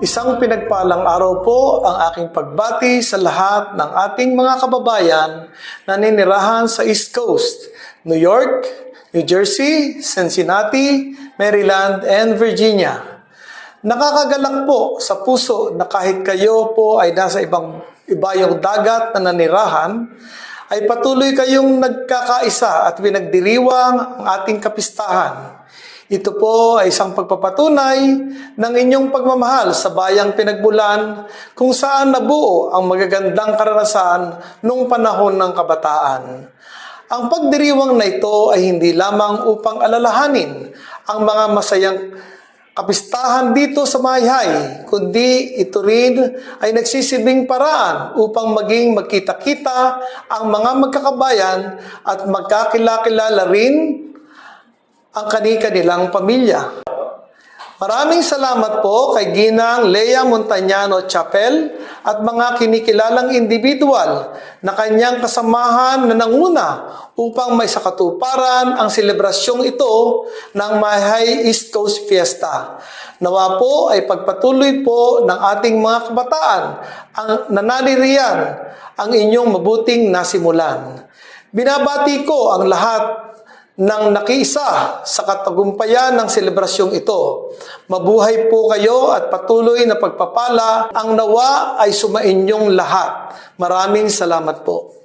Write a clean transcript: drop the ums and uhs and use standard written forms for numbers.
Isang pinagpalang araw po ang aking pagbati sa lahat ng ating mga kababayan na ninirahan sa East Coast, New York, New Jersey, Cincinnati, Maryland, and Virginia. Nakakagalak po sa puso na kahit kayo po ay nasa ibayong dagat na nanirahan, ay patuloy kayong nagkakaisa at pinagdiriwang ang ating kapistahan. Ito po ay isang pagpapatunay ng inyong pagmamahal sa bayang pinagmulan kung saan nabuo ang magagandang karanasan noong panahon ng kabataan. Ang pagdiriwang na ito ay hindi lamang upang alalahanin ang mga masayang kapistahan dito sa Mayhay, kundi ito rin ay nagsisilbing paraan upang maging magkita-kita ang mga magkakabayan at magkakilala rin ang kani-kanilang pamilya. Maraming salamat po kay Ginang Lea Montañano Chapel at mga kinikilalang individual na kanyang kasamahan na nanguna upang may sakatuparan ang selebrasyong ito ng Mayhay East Coast Fiesta. Nawa po ay pagpatuloy po ng ating mga kabataan ang nananiriyan ang inyong mabuting nasimulan. Binabati ko ang lahat ng nakiisa sa katagumpayan ng selebrasyong ito. Mabuhay po kayo at patuloy na pagpapala ang nawa ay sumainyong lahat. Maraming salamat po.